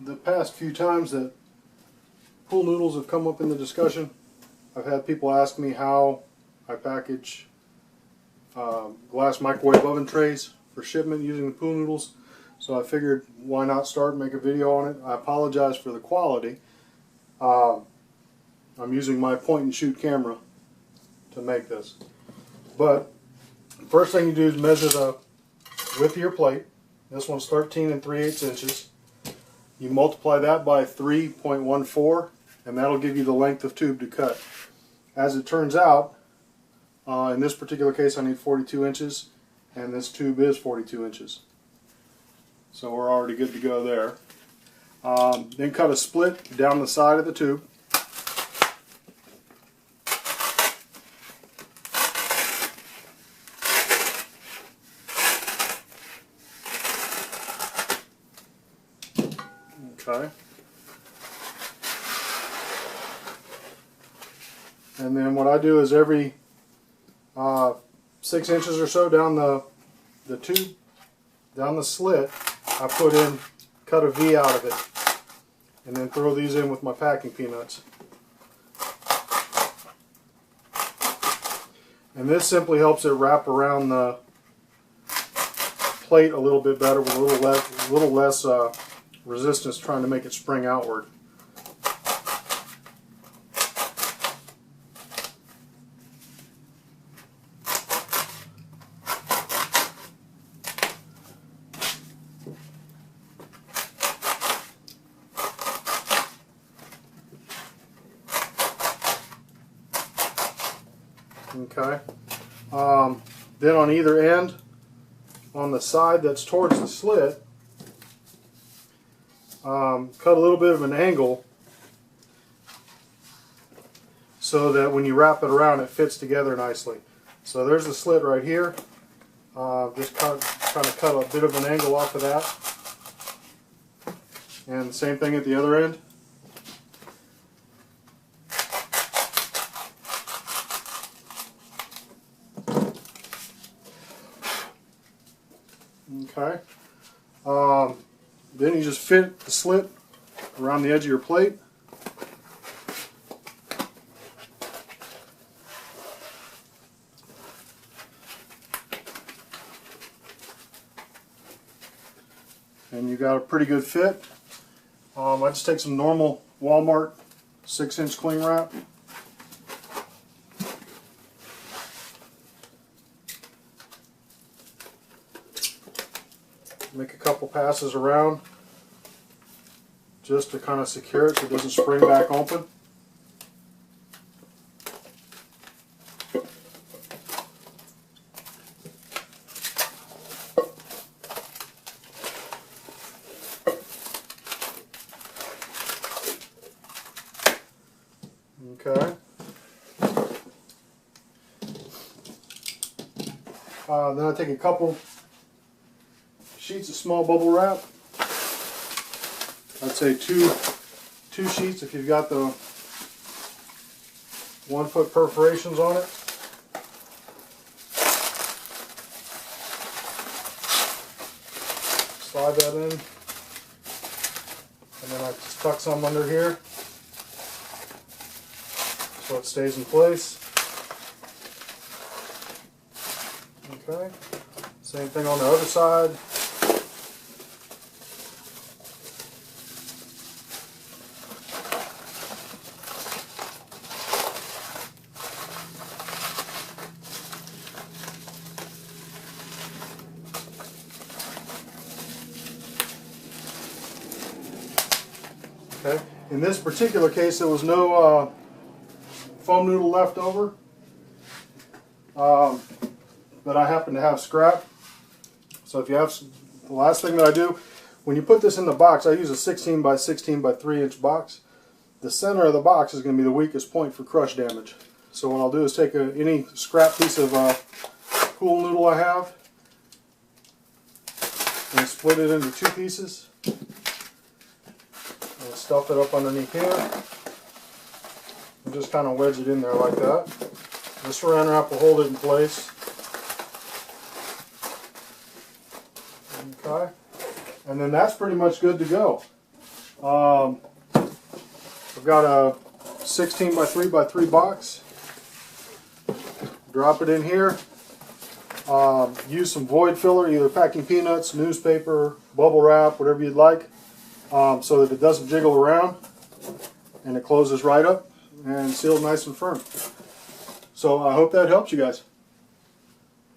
the past few times that pool noodles have come up in the discussion, I've had people ask me how I package glass microwave oven trays for shipment using the pool noodles. So I figured, why not start and make a video on it. I apologize for the quality. I'm using my point and shoot camera to make this. But first thing you do is measure the width of your plate. This one's 13 3/8 inches. You multiply that by 3.14 and that'll give you the length of tube to cut. As it turns out, in this particular case I need 42 inches and this tube is 42 inches. So we're already good to go there. Then cut a split down the side of the tube. Okay. And then what I do is every 6 inches or so down the tube, down the slit, I cut a V out of it, and then throw these in with my packing peanuts. And this simply helps it wrap around the plate a little bit better with a little less resistance trying to make it spring outward. Okay. Then on either end, on the side that's towards the slit, cut a little bit of an angle so that when you wrap it around it fits together nicely. So there's the slit right here. Just kind of cut a bit of an angle off of that. And same thing at the other end. Okay. Then you just fit the slit around the edge of your plate. And you got a pretty good fit. I just take some normal Walmart 6-inch cling wrap. Make a couple passes around just to kind of secure it so it doesn't spring back open. Okay. Then I take a couple sheets of small bubble wrap. I'd say two sheets if you've got the 1-foot perforations on it. Slide that in, and then I just tuck some under here so it stays in place. Okay. Same thing on the other side. Okay. In this particular case, there was no foam noodle left over, but I happen to have scrap. So if you have, the last thing that I do, when you put this in the box, I use a 16 by 16 by 3-inch box. The center of the box is going to be the weakest point for crush damage. So what I'll do is take any scrap piece of pool noodle I have and split it into 2 pieces. And stuff it up underneath here. And just kind of wedge it in there like that. The saran wrap will hold it in place. Okay. And then that's pretty much good to go. I've got a 16 by 3 by 3 box. Drop it in here. Use some void filler, either packing peanuts, newspaper, bubble wrap, whatever you'd like, so that it doesn't jiggle around and it closes right up and sealed nice and firm. So I hope that helps you guys.